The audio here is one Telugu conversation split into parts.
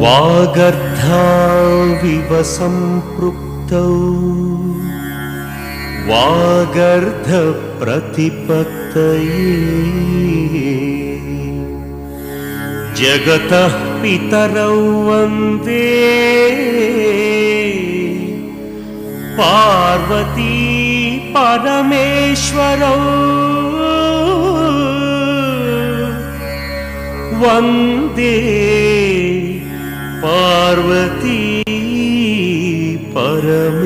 वागर्धाविव सम्पृक्तौ वागर्धप्रतिपत्तये जगतः पितरौ वन्दे पार्वती परमेश्वरौ वन्दे पार्वती परमेश्वरौ।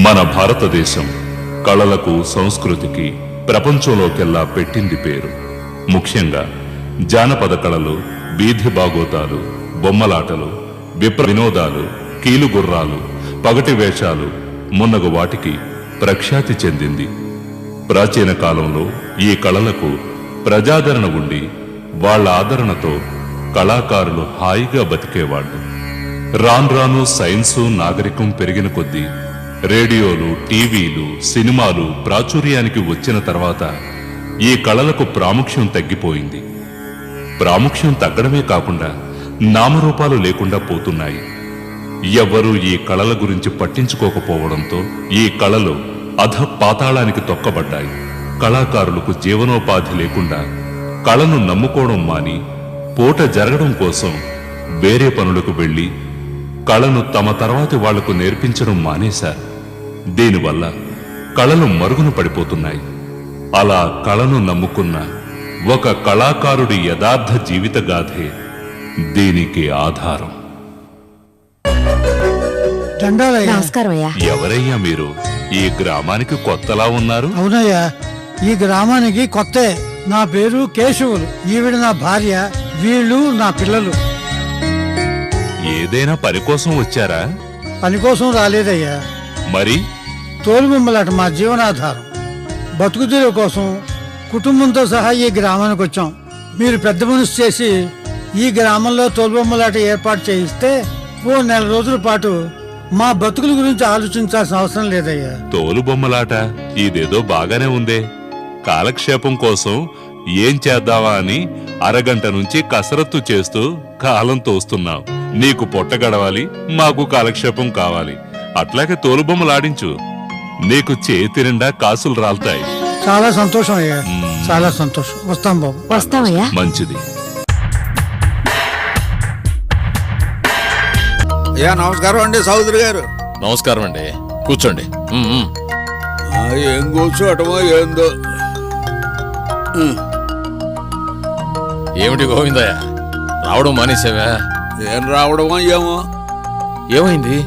మన భారతదేశం కళలకు సంస్కృతికి ప్రపంచంలోకెల్లా పెట్టింది పేరు. ముఖ్యంగా జానపద కళలు, వీధి బాగోతాలు, బొమ్మలాటలు, విప్ర వినోదాలు, కీలుగుర్రాలు, పగటి వేషాలు మున్నగు వాటికి ప్రఖ్యాతి చెందింది. ప్రాచీన కాలంలో ఈ కళలకు ప్రజాదరణ ఉండి వాళ్ల ఆదరణతో కళాకారులు హాయిగా బతికేవాళ్లు. రాను సైన్సు నాగరికం పెరిగిన కొద్దీ రేడియోలు, టీవీలు, సినిమాలు ప్రాచుర్యానికి వచ్చిన తర్వాత ఈ కళలకు ప్రాముఖ్యం తగ్గిపోయింది. ప్రాముఖ్యం తగ్గడమే కాకుండా నామరూపాలు లేకుండా పోతున్నాయి. ఎవ్వరూ ఈ కళల గురించి పట్టించుకోకపోవడంతో ఈ కళలు అధపాతాళానికి తొక్కబడ్డాయి. కళాకారులకు జీవనోపాధి లేకుండా కళను నమ్ముకోవడం మాని పూట జరగడం కోసం వేరే పనులకు వెళ్లి కళను తమ తర్వాతి వాళ్లకు నేర్పించడం మానేశారు. దీనివల్ల కళలు మరుగున పడిపోతున్నాయి. అలా కళను నమ్ముకున్న ఒక కళాకారుడి యథార్థ జీవిత గాథే దీనికి ఆధారం. నమస్కారం అయ్యా. ఎవరయ్యా మీరు? ఈ గ్రామానికి కొత్తలా ఉన్నారు? అవునయ్యా, ఈ గ్రామానికి కొత్తే. నా పేరు కేశవులు, ఈవిడ నా భార్య, వీళ్ళు నా పిల్లలు. ఏదైనా పని కోసం వచ్చారా? పని కోసం రాలేదయ్యా, మరి తోలుబొమ్మలాట మా జీవనాధారం. బతుకుదెరువు కోసం కుటుంబంతో సహా ఈ గ్రామానికి వచ్చాం. మీరు పెద్ద మనసు చేసి ఈ గ్రామంలో తోలుబొమ్మలాట ఏర్పాటు చేయిస్తే ఓ నెల రోజుల పాటు మా బతుకుల గురించి ఆలోచించాల్సిన అవసరం లేదయ్యా. తోలుబొమ్మలాట ఇదేదో బాగానే ఉందే. కాలక్షేపం కోసం ఏం చేద్దావా అని అరగంట నుంచి కసరత్తు చేస్తూ కాలం తోస్తున్నావు. నీకు పొట్ట గడవాలి, మాకు కాలక్షేపం కావాలి. అట్లాగే తోలుబొమ్మలాడించు, నీకు చేతి నిండా కాసులు రాలుతాయి. చాలా సంతోషం అయ్యా, చాలా సంతోషం. వస్తాం బాబు. వస్తామయ్యా. మంచిది. అయ్యా నమస్కారం అండి చౌదరి గారు. నమస్కారం అండి, కూర్చోండి. ఏం కూర్చోటమో ఏందో. ఏమిటి గోవిందయ్య, రావడం మానేసావా? ఏం రావడమో ఏమో. ఏమైంది?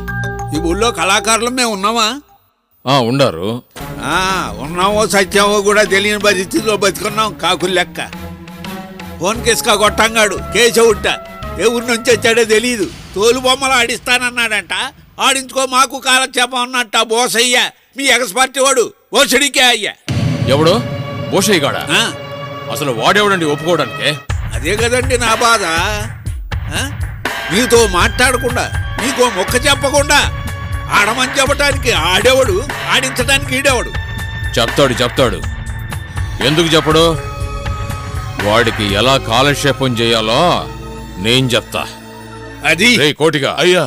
ఈ ఊళ్ళో కళాకారులు మేము ఉన్నామా? ఉండారు. ఉన్నామో సత్యామో కూడా తెలియని పరిస్థితిలో బతుకున్నాం. కాకులు లెక్క. ఫోన్ కిస్కా కొట్టంగాడు కేశవుట్ట ఏ ఊరి నుంచి వచ్చాడో తెలీదు. తోలు బొమ్మలు ఆడిస్తానన్నాడంట. ఆడించుకో మాకు కాలక్షేపం అన్నట్ట. బోసయ్య మీ ఎగస్పార్టీ వాడు బోసడికే అయ్యా. ఎవడు? బోషయ్య గాడా? అసలు వాడెవడండి ఒప్పుకోవడానికి? అదే కదండి నా బాధ. నీతో మాట్లాడకుండా, నీకో మొక్క చెప్పకుండా ఆడమని చెప్పటానికి ఆడేవాడు, ఆడించడానికి ఈడేవాడు. చెప్తాడు. ఎందుకు చెప్పడు? వాడికి ఎలా కాలక్షేపం చేయాలో నేను చెప్తా. అది కోటిగా అయ్యా,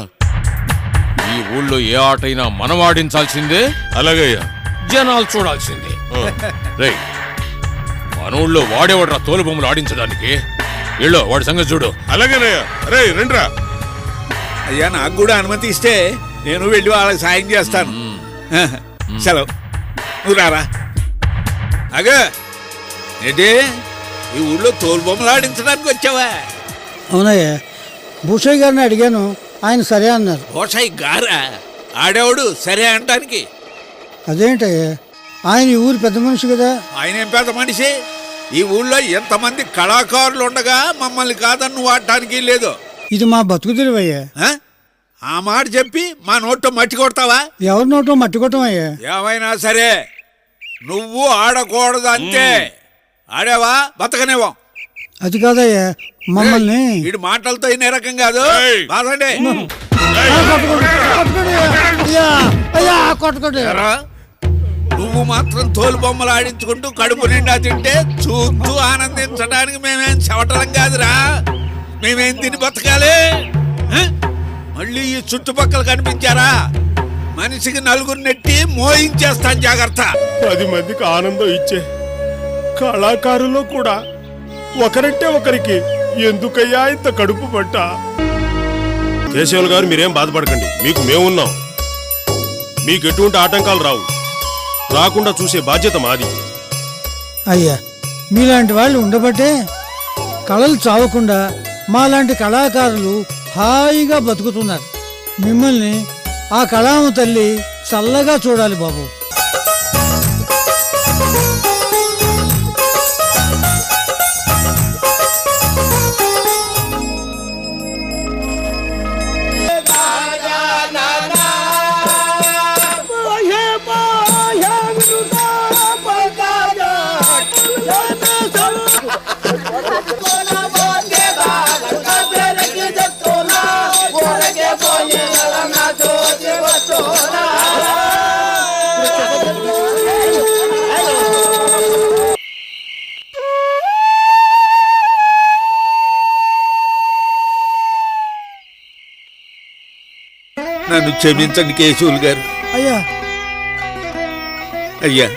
ఈ ఊళ్ళో ఏ ఆటైనా మనం ఆడించాల్సిందే. అలాగయ్యా, జనాలు చూడాల్సిందే. రే, మన ఊళ్ళో వాడేవాడ్రా తోలుబొమ్మలు ఆడించడానికి? వీళ్ళు వాడి సంగతి చూడు. అలాగేనయ్యా. రే రండ్రా. అయ్యా నాకు కూడా అనుమతి ఇస్తే నేను వెళ్ళి వాళ్ళకి సాయం చేస్తాను. సెలవు. నువ్వు రారా. అగా ఏంటి ఈ ఊళ్ళో తోలుబొమ్మలు ఆడించడానికి వచ్చావా? అవునయ్యా, భూషయ్య గారిని అడిగాను, ఆయన సరే అన్నారు. భూషయ్య గారా? ఆడేవాడు సరే అంటానికి? అదేంటయ్యా, ఆయన ఈ ఊరి పెద్ద మనిషి కదా. ఆయన ఏం పెద్ద మనిషి? ఈ ఊళ్ళో ఎంతమంది కళాకారులు ఉండగా మమ్మల్ని కాదని వాడటానికి లేదు. ఇది మా బతుకు తెరువయ్యా. ఆ మాట చెప్పి మా నోట్లో మట్టి కొడతావా? ఎవరి నోట్లో మట్టి కొట్టమయ్యా. ఏమైనా సరే నువ్వు ఆడకూడదు అంతే. ఆడేవా బతకనేవా? అది కాదయ్యా, మమ్మల్ని వీడి మాటలతో ఇన్ని రకం కాదు. బాధండి. నువ్వు మాత్రం తోలు బొమ్మలు ఆడించుకుంటూ కడుపు నిండా తింటే చూస్తూ ఆనందించడానికి మేమేం చెవటం కాదురా. మేమేం తిని బతకాలి? మళ్ళీ ఈ చుట్టుపక్కల కనిపించారా మనిషికి నలుగురు నెట్టి మోయించేస్తాను. జాగ్రత్త. 10 మందికి ఆనందం ఇచ్చే కళాకారుల్లో కూడా ఒకరంటే ఒకరికి ఎందుకయ్యా ఇంత కడుపు పట్ట? కేశవులు గారు మీరేం బాధపడకండి, మీకు మేమున్నాం. మీకు ఎటువంటి ఆటంకాలు రావు. రాకుండా చూసే బాధ్యత మాది. అయ్యా, మీలాంటి వాళ్ళు ఉండబట్టే కళలు చావకుండా మాలాంటి కళాకారులు హాయిగా బతుకుతున్నారు. మిమ్మల్ని ఆ కళామ తల్లి చల్లగా చూడాలి బాబు. నన్ను క్షమించండి కేశవులు గారు. అయ్యా,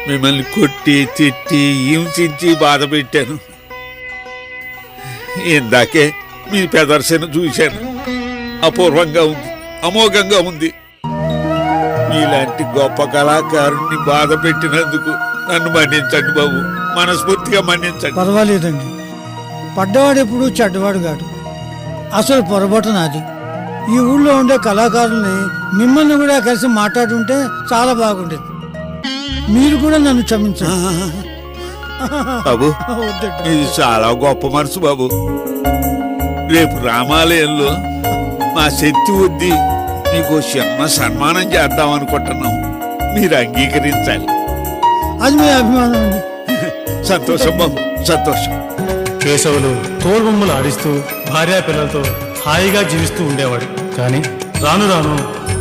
మిమ్మల్ని కొట్టి తిట్టి హింసించి బాధ పెట్టాను. ఇందాకే మీ ప్రదర్శన చూశాను. అపూర్వంగా ఉంది, అమోఘంగా ఉంది. మీలాంటి గొప్ప కళాకారుణ్ణి బాధ పెట్టినందుకు నన్ను మన్నించండి బాబు, మనస్ఫూర్తిగా మన్నించండి. పర్వాలేదండి, పడ్డవాడు ఎప్పుడు చెడ్డవాడు కాదు. అసలు పొరపాటు నాది. ఈ ఊళ్ళో ఉండే కళాకారుల్ని మిమ్మల్ని కూడా కలిసి మాట్లాడుంటే చాలా బాగుండేది. మీరు కూడా నన్ను క్షమించండి. బాబు వద్దండి. ఇది చాలా గొప్ప మనసు బాబు. రేపు రామాలయంలో మా శక్తి వద్ది నీకు చిన్న సన్మానం చేద్దాం అనుకుంటున్నాం. మీరు అంగీకరించాలి. అది మీ అభిమానం అండి. సంతోషం బాబు, సంతోషం. కేశవులు తోలుబొమ్మలు ఆడిస్తూ భార్యా పిల్లలతో హాయిగా జీవిస్తూ ఉండేవాడు. కానీ రాను రాను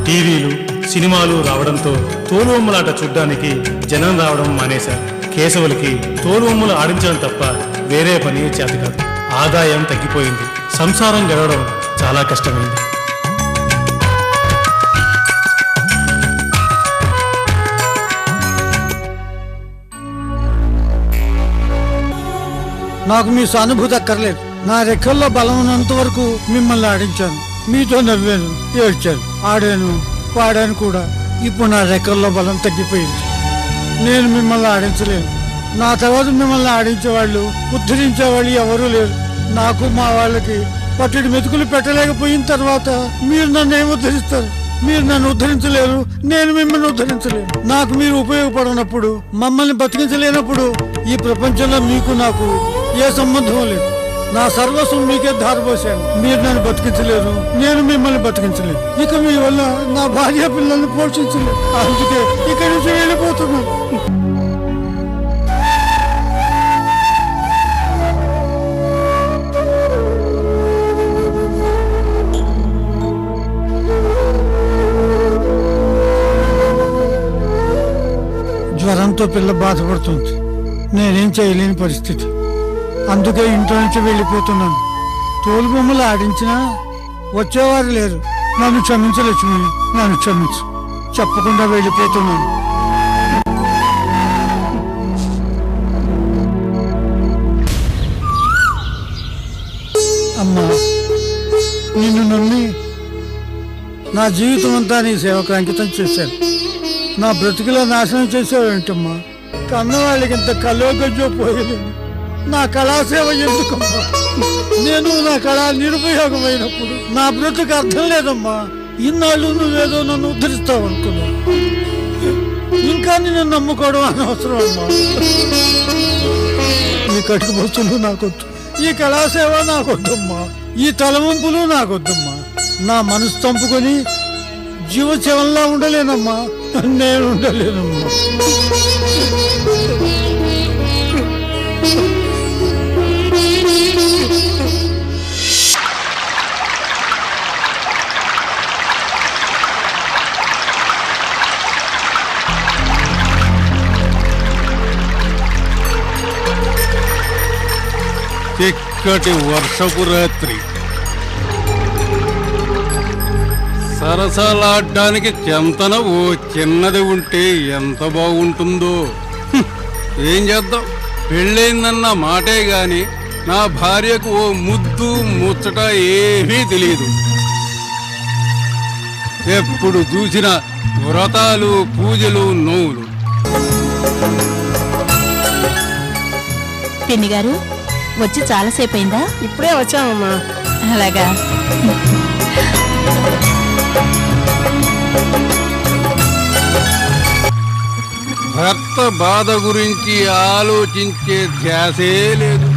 టీవీలు సినిమాలు రావడంతో తోలుబొమ్మలాట చూడ్డానికి జనం రావడం మానేశారు. కేశవులకి తోలుబొమ్మలు ఆడించడం తప్ప వేరే పని చేత కాదు. ఆదాయం తగ్గిపోయింది. సంసారం గడవడం చాలా కష్టమైంది. నాకు మీ సానుభూతి అక్కర్లేదు. నా రెక్కల్లో బలం ఉన్నంత వరకు మిమ్మల్ని ఆడించాను, మీతో నవ్వాను, ఏడ్చాను, ఆడాను, పాడాను కూడా. ఇప్పుడు నా రెక్కల్లో బలం తగ్గిపోయింది. నేను మిమ్మల్ని ఆడించలేను. నా తర్వాత మిమ్మల్ని ఆడించేవాళ్ళు, ఉద్ధరించేవాళ్ళు ఎవరూ లేరు. నాకు మా వాళ్ళకి పట్టడి మెతుకులు పెట్టలేకపోయిన తర్వాత మీరు నన్ను ఏమి ఉద్ధరిస్తారు? మీరు నన్ను ఉద్ధరించలేరు, నేను మిమ్మల్ని ఉద్ధరించలేను. నాకు మీరు ఉపయోగపడినప్పుడు, మమ్మల్ని బతికించలేనప్పుడు ఈ ప్రపంచంలో మీకు నాకు ఏ సంబంధం లేదు. నా సర్వస్వం మీకే ధారపోసాను. మీరు నన్ను బతికించలేరు, నేను మిమ్మల్ని బతికించలేను. ఇక మీ వల్ల నా భార్య పిల్లల్ని పోషించలేదు. అందుకే ఇక్కడి నుంచి వెళ్ళిపోతున్నాను. జ్వరంతో పిల్ల బాధపడుతుంది. నేనేం చేయలేని పరిస్థితి. అందుకే ఇంట్లో నుంచి వెళ్ళిపోతున్నాను. తోలుబొమ్మలు ఆడించినా వచ్చేవారు లేరు. నన్ను క్షమించు లక్ష్మి, నన్ను క్షమించు. చెప్పకుండా వెళ్ళిపోతున్నాను. అమ్మా, నిన్ను నమ్మి నా జీవితం అంతా నీ సేవకు అంకితం చేశాను. నా బ్రతుకులో నాశనం చేసేవేంటమ్మా? కన్నవాళ్ళకి ఇంత కలో గజ్జో పోయలేదు. నా కళాసేవ ఎందుకమ్మా? నేను నా కళ నిరుపయోగమైనప్పుడు నా బ్రతుకు అర్థం లేదమ్మా. ఇన్నాళ్ళు నువ్వేదో నన్ను ఉద్ధరిస్తావు అనుకున్నావు. ఇంకా నిన్ను నమ్ముకోవడం అనవసరం అమ్మా. ఈ కట్టుకు బొచ్చులు నాకొద్దు, ఈ కళాసేవ నాకొద్దమ్మా, ఈ తలవంపులు నాకొద్దమ్మా. నా మనసు చంపుకొని జీవచేవల్లా ఉండలేనమ్మా. నేను ఉండలేనమ్మా. చిక్కటి వర్షపు రాత్రి. సరసాలాడ్డానికి చెంతన ఓ చిన్నది ఉంటే ఎంత బాగుంటుందో. ఏం చేద్దాం, పెళ్ళైందన్న మాటే గాని నా భార్యకు ఓ ముద్దు ముచ్చట ఏమీ తెలియదు. ఎప్పుడు చూసిన వ్రతాలు, పూజలు, నోవులు. పిన్ని గారు వచ్చి చాలాసేపు అయిందా? ఇప్పుడే వచ్చామమ్మా. అలాగా. భర్త బాధ గురించి ఆలోచించే ధ్యాసే లేదు.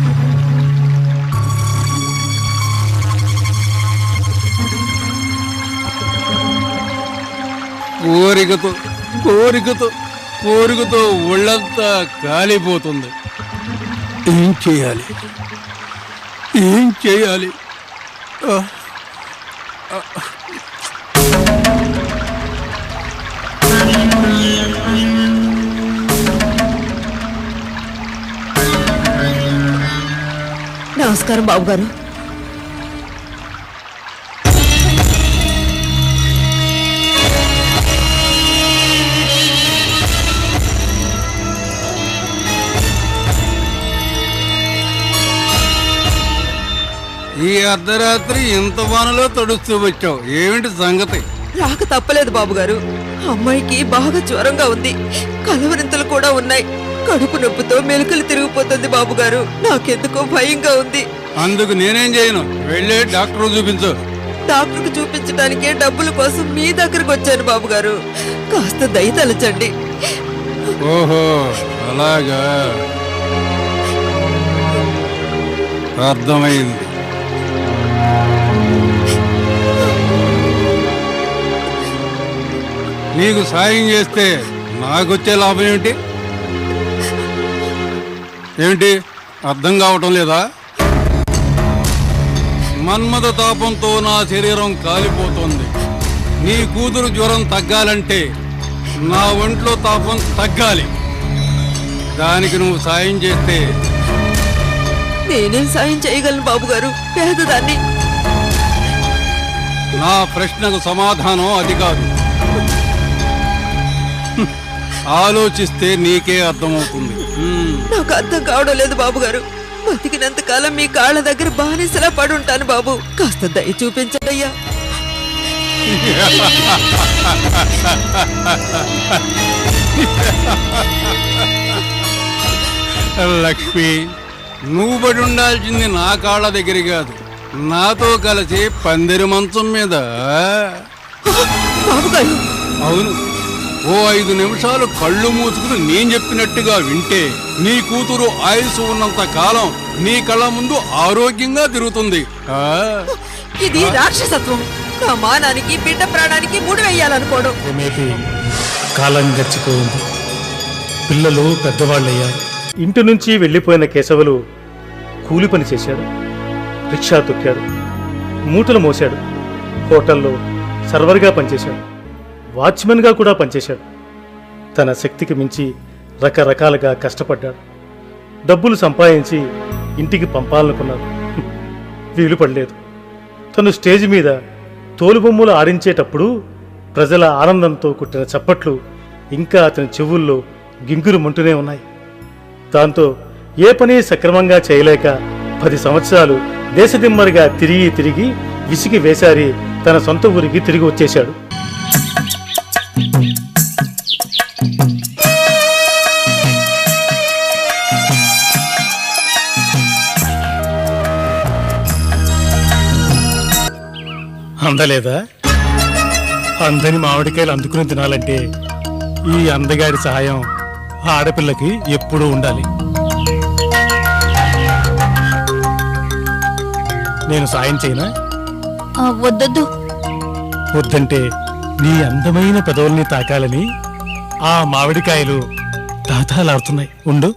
కోరికతో కోరికతో కోరికతో ఒళ్ళంతా కాలిపోతుంది. ఏం చేయాలి, ఏం చేయాలి? నమస్కారం బాబు గారు. ఈ అర్ధరాత్రి ఇంత వానలో తడుస్తూ వచ్చావు, ఏమిటి సంగతి? రాక తప్పలేదు బాబు గారు. అమ్మాయికి బాగా జ్వరంగా ఉంది, కలవరింతలు కూడా ఉన్నాయి. కడుపు నొప్పితో మెలుకలు తిరిగిపోతుంది బాబు గారు. నాకెందుకో భయంగా ఉంది. అందుకు నేనేం చేయను, వెళ్ళే డాక్టర్ చూపించు. డాక్టర్కి చూపించడానికే డబ్బుల కోసం మీ దగ్గరకు వచ్చాను బాబు గారు. కాస్త దయ తలచండి. ఓహో అలాగా. అర్థమైంది. నీకు సాయం చేస్తే నాకొచ్చే లాభం ఏమిటి? ఏమిటి అర్థం కావటం లేదా? మన్మథ తాపంతో నా శరీరం కాలిపోతుంది. నీ కూతురు జ్వరం తగ్గాలంటే నా ఒంట్లో తాపం తగ్గాలి. దానికి నువ్వు సాయం చేస్తే నేనేం సాయం చేయగలను బాబుగారు? పేదదాన్ని. నా ప్రశ్నకు సమాధానం అది కాదు. ఆలోచిస్తే నీకే అర్థమవుతుంది. నాకు అర్థం కావడం లేదు బాబుగారు. బతికినంత కాలం మీ కాళ్ళ దగ్గర బానిసలా పడుంటాను బాబు. కాస్త దయ చూపించయ్యా. లక్ష్మి, నువ్వు పడి ఉండాల్సింది నా కాళ్ళ దగ్గర కాదు, నాతో కలిసి పందిరి మంచం మీద. బాబుగారు, అవును, ఓ 5 నిమిషాలు కళ్ళు మూసుకుని నేను చెప్పినట్టుగా వింటే నీ కూతురు ఆయుసు ఉన్నంత కాలం నీ కళ్ళ ముందు ఆరోగ్యంగా తిరుగుతుంది. ఇది రాక్షసత్వం. నా మానానికి బిడ్డ ప్రాణానికి ముడి వేయాలనుకోవడం. కాలం గడిచిపోయింది. పిల్లలు పెద్దవాళ్ళయ్యారు. ఇంటి నుంచి వెళ్ళిపోయిన కేశవులు కూలి పని చేశాడు, రిక్షా తొక్కాడు, మూటలు మోశాడు, హోటల్లో సర్వర్గా పనిచేశాడు, వాచ్మెన్గా కూడా పనిచేశాడు. తన శక్తికి మించి రకరకాలుగా కష్టపడ్డాడు. డబ్బులు సంపాదించి ఇంటికి పంపాలనుకున్నాడు. వీలు పడలేదు. తను స్టేజ్ మీద తోలుబొమ్మలు ఆడించేటప్పుడు ప్రజల ఆనందంతో కుట్టిన చప్పట్లు ఇంకా అతని చెవుల్లో గింగురు మంటూనే ఉన్నాయి. దాంతో ఏ పని సక్రమంగా చేయలేక 10 సంవత్సరాలు దేశదిమ్మరిగా తిరిగి విసిగి వేసారి తన సొంత ఊరికి తిరిగి వచ్చేశాడు. అందలేదా? అందని మామిడికాయలు అందుకుని తినాలంటే ఈ అందగాడి సహాయం ఆడపిల్లకి ఎప్పుడూ ఉండాలి. నేను సాయం చేయనా? వద్దొద్దు. వద్దంటే నీ అందమైన పెదవుల్ని తాకాలని ఆ మామిడికాయలు తాతాలాడుతున్నాయి. ఉండు.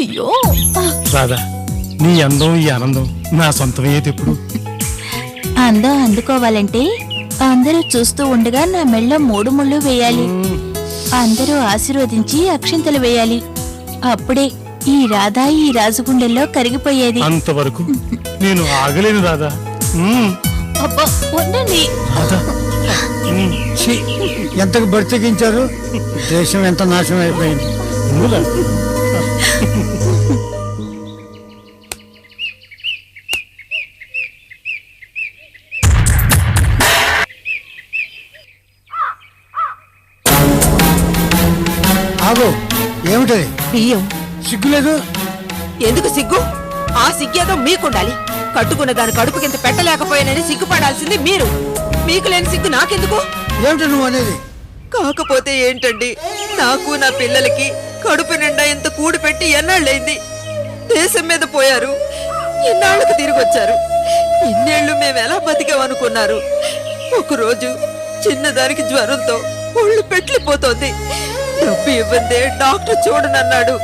అయ్యో రాధా, నీ అందం ఈ ఆనందం నా సొంతమయ్యేది ఎప్పుడు? అందం అందుకోవాలంటే అందరూ చూస్తూ ఉండగా నా మెళ్ళో 3 ముళ్ళు వేయాలి. అందరూ ఆశీర్వదించి అక్షింతలు వేయాలి. అప్పుడే ఈ రాధా ఈ రాజుగుండెల్లో కరిగిపోయేది. అంతవరకు నేను ఆగలేను రాధా. అబ్బా ఉండండి. రాధా, ఎంతకు బతికించారు? దేశం ఎంత నాశనం అయిపోయింది. ఆగో, ఏమిటది? బియ్యం. సిగ్గులేదు? ఎందుకు సిగ్గు? ఆ సిగ్గేదో మీకుండాలి. కట్టుకున్న దాని కడుపు కింద పెట్టలేకపోయానని సిగ్గుపడాల్సింది మీరు. మీకు లేని సిగ్గు నాకెందుకు? ఏమిటి నువ్వు అనేది? కాకపోతే ఏంటండి, నాకు నా పిల్లలకి కడుపు నిండా ఇంత కూడి పెట్టి ఎన్నాళ్ళైంది. దేశం మీద పోయారు, ఇన్నాళ్లకు తిరిగి వచ్చారు. ఇన్నేళ్లు మేము ఎలా బతికామనుకున్నారు? ఒకరోజు చిన్నదానికి జ్వరంతో ఒళ్ళు పెట్లిపోతోంది. డబ్బు ఇవ్వందే డాక్టర్ చూడనన్నాడు.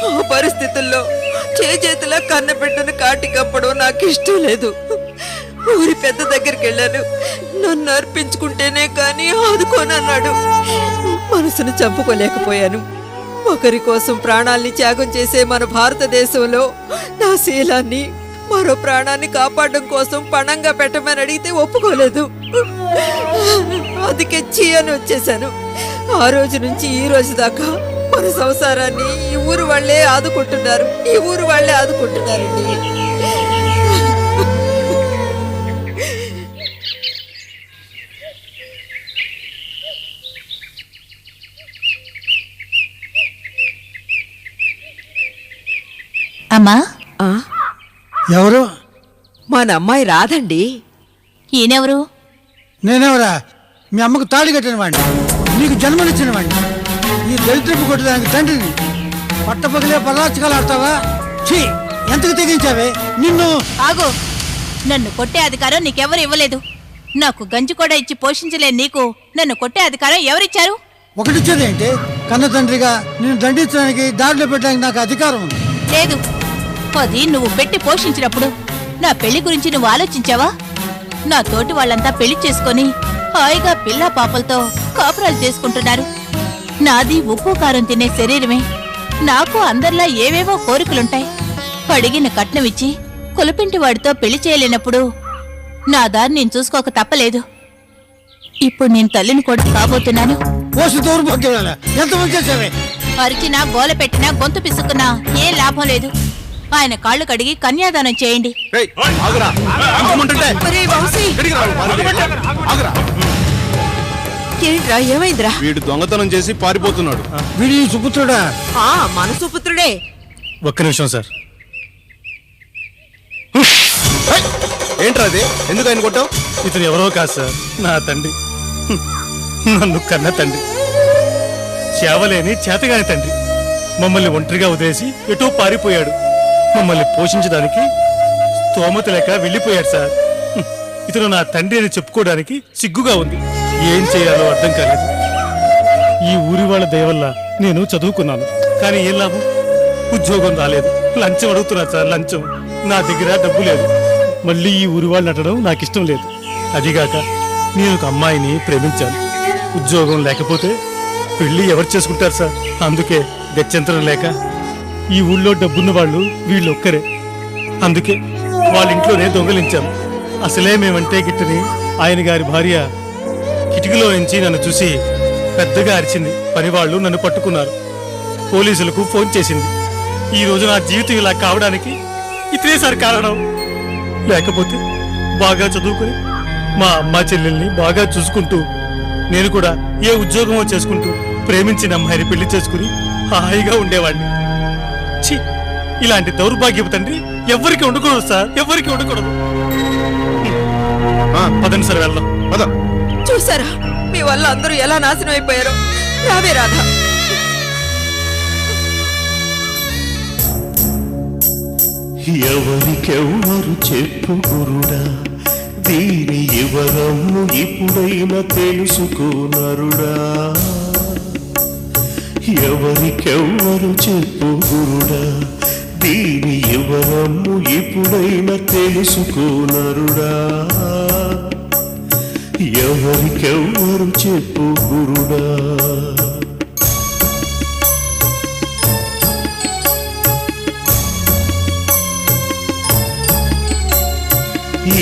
ఆ పరిస్థితుల్లో చేతిలా కన్నబిడ్డను కాటి కప్పడం నాకు ఇష్టం లేదు. ఊరి పెద్ద దగ్గరికి వెళ్ళాను. నన్ను అర్పించుకుంటేనే కానీ ఆదుకోనన్నాడు. మనసును చంపుకోలేకపోయాను. ఒకరి కోసం ప్రాణాల్ని త్యాగం చేసే మన భారతదేశంలో నా శీలాన్ని, మరో ప్రాణాన్ని కాపాడడం కోసం పణంగా పెట్టమని అడిగితే ఒప్పుకోలేదు. అందుకే చీ అని వచ్చేసాను. ఆ రోజు నుంచి ఈ రోజు దాకా మన సంసారాన్ని ఈ ఊరు వాళ్ళే ఆదుకుంటున్నారండి. అమ్మా ఆ, ఎవరు? మన అమ్మాయి రాదండి. ఈయనెవరు? నేనెవరా? మీ అమ్మకు తాళి కట్టిన వాడిని, నీకు జన్మనిచ్చిన వాడిని, ఈ దళిద్రపు కొట్టడానికి తండ్రిని. పట్టపగలే పరాచకాలు ఆడతావా? ఛీ, ఎంతకు తెగించావే నిన్ను! ఆగు! నన్ను కొట్టే అధికారం నీకెవరు ఇవ్వలేదు. నాకు గంజి కూడా ఇచ్చి పోషించలేని నీకు నన్ను కొట్టే అధికారం ఎవరిచ్చారు? ఒకటిచ్చేదేంటి? కన్న తండ్రిగా నిన్ను దండించడానికి, దారిలో పెట్టడానికి నాకు అధికారం ఉంది. లేదు, అది నువ్వు పెట్టి పోషించినప్పుడు. నా పెళ్లి గురించి నువ్వు ఆలోచించావా? నా తోటి వాళ్ళంతా పెళ్లి చేసుకొని హాయిగా పిల్లా పాపలతో కాపురాలు చేసుకుంటున్నారు. నాది ఉప్పు కారం తినే శరీరమే. నాకు అందరిలా ఏవేవో కోరికలుంటాయి. అడిగిన కట్నం ఇచ్చి కులపింటి వాడితో పెళ్లి చేయలేనప్పుడు నా దారి నేను చూసుకోక తప్పలేదు. ఇప్పుడు నేను తల్లిని కొడుకు కాబోతున్నాను. అరిచినా గోల పెట్టినా గొంతు పిసుకున్నా ఏ లాభం లేదు. ఆయన కాళ్ళు కడిగి కన్యాదానం చేయండి. ఒరేయ్ వంశీ! ఏంట్రా, ఏమైందిరా? వీడు దొంగతనం చేసి పారిపోతున్నాడు. వీడి సుపుత్రుడా? మన సుపుత్రుడే. ఒక్క నిమిషం సార్. ఏంట్రా అది? ఎందుకు ఆయన కొట్టావు? ఇతను ఎవరో కాదు సార్, నా తండ్రి. నన్ను కన్న తండ్రి, చేవలేని చేతగాని తండ్రి. మమ్మల్ని ఒంటరిగా వదిలేసి ఎటో పారిపోయాడు. మమ్మల్ని పోషించడానికి స్తోమత లేక వెళ్ళిపోయాడు సార్. ఇతను నా తండ్రి అని చెప్పుకోవడానికి సిగ్గుగా ఉంది. ఏం చేయాలో అర్థం కాలేదు. ఈ ఊరి వాళ్ళ దయ వల్ల నేను చదువుకున్నాను, కానీ ఏం లాభం? ఉద్యోగం రాలేదు. లంచం అడుగుతున్నా సార్, లంచం. నా దగ్గర డబ్బు లేదు. మళ్ళీ ఈ ఊరి వాళ్ళు నటడం నాకు ఇష్టం లేదు. అదిగాక నేను ఒక అమ్మాయిని ప్రేమించాను. ఉద్యోగం లేకపోతే పెళ్లి ఎవరు చేసుకుంటారు సార్? అందుకే గత్యంతరం లేక ఈ ఊళ్ళో డబ్బున్న వాళ్ళు వీళ్ళొక్కరే. అందుకే వాళ్ళ ఇంట్లోనే దొంగలించాను. అసలే మేమంటే గిట్టని ఆయన గారి భార్య కిటికీలో నుంచి నన్ను చూసి పెద్దగా అరిచింది. పనివాళ్ళు నన్ను పట్టుకున్నారు. పోలీసులకు ఫోన్ చేసింది. ఈ రోజు నా జీవితం ఇలా కావడానికి ఇతనే సార్ కారణం. లేకపోతే బాగా చదువుకుని మా అమ్మ చెల్లెల్ని బాగా చూసుకుంటూ నేను కూడా ఏ ఉద్యోగమో చేసుకుంటూ ప్రేమించిన అమ్మాయిని పెళ్లి చేసుకుని హాయిగా ఉండేవాడిని. ఛీ, ఇలాంటి దౌర్భాగ్యపు తండ్రి ఎవరికి ఉండకూడదు సార్, ఎవరికి ఉండకూడదు. పదండి సార్, వెళ్దాం. పద. చూసారా మీ వల్ల అందరూ ఎలా నాశనం అయిపోయారో? రావే రాధా. ఎవరికెవ్వరు చెప్పు గురుడా, దీని వివరము ఇప్పుడైనా తెలుసుకోనరుడా. ఎవరికెవ్వరు చెప్పు గురుడా, దీని వివరము ఇప్పుడైనా తెలుసుకోనరుడా. ఎవరికెవ్వరు చెప్పు గురుడా.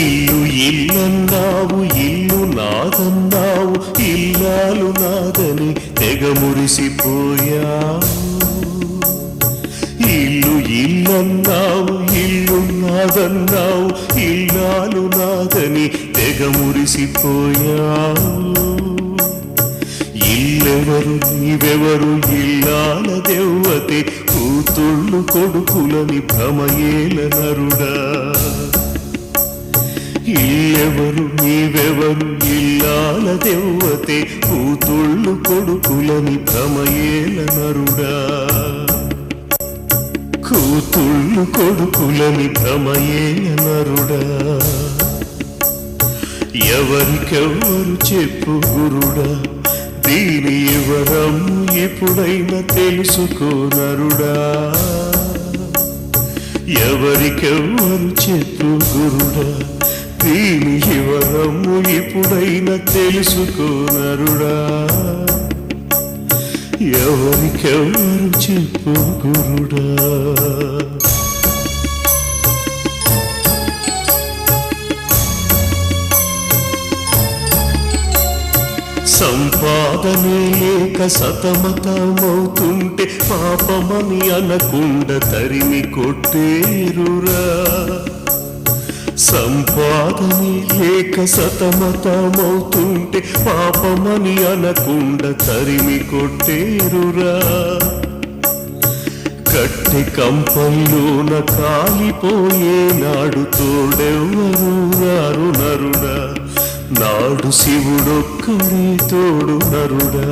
ఇల్లు ఇల్లన్నావు, ఇల్లు నాదన్నావు, ఇల్లాలు నాదని తెగ మురిసిపోయావు. ఇల్లు ఇల్లన్నావు, ఇల్లు నాదన్నావు, ఇల్లాలు నాదని తెగ మురిసిపోయావు. ఇల్లెవరు నీవెవరు, ఇల్లాల దెవ్వతే, కూతుళ్ళు కొడుకులని భ్రమయేల నరుడా. ఇల్లెవరు నీవెవరు, ఇల్లాల దెవ్వతే, కూతుళ్ళు కొడుకులని భ్రమయేల నరుడా. కూతుళ్ళు కొడుకులని భ్రమయేల నరుడా. ఎవరికెవ్వరు చెప్పు గురుడా, దీని వివరము ఎప్పుడైనా తెలుసుకోనరుడా. ఎవరికెవ్వరు చెప్పు గురుడా, దీని వివరము ఎప్పుడైనా తెలుసుకోనరుడా. ఎవరికెవ్వరు చెప్పు గురుడా. సంపాదనే లేక సతమతమవుతుంటే పాపమని అనకుండా తరిమి కొట్టేరురా. సంపాదనే లేక సతమతమవుతుంటే పాపమని అనకుండా తరిమి కొట్టేరురా. కట్ట కట్టె కంపంలోన కాలిపోయే నాడు తోడెవ్వరు రారు నరుడా, నాడు శివుడొక్కడే తోడు నరుడా.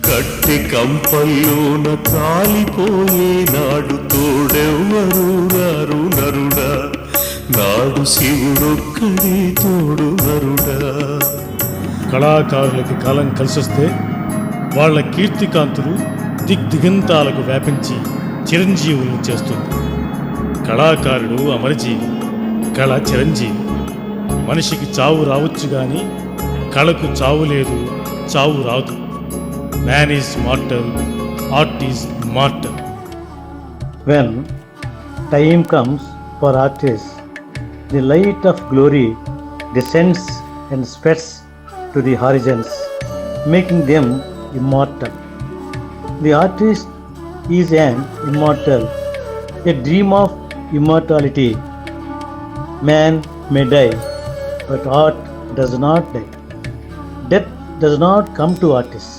కట్టె కంపంలోన కాలిపోయే నాడు తోడెవ్వరు రారు నరుడా, నాడు శివుడొక్కడే తోడు నరుడా. కళాకారులకి కాలం కలిసొస్తే వాళ్ళ కీర్తికాంతులు దిగ్దిగంతాలకు వ్యాపించి చిరంజీవులను చేస్తుంది. కళాకారుడు అమరజీవి, కళ చిరంజీవి. మనిషికి చావు రావచ్చు గాని కళకు చావు లేదు, చావు రాదు. Man is mortal, art is mortal. When time comes for artists, the light of glory descends and spreads to the horizons, making them immortal. The artist is an immortal, a dream of immortality. Man may die, but art does not die. Death does not come to artists.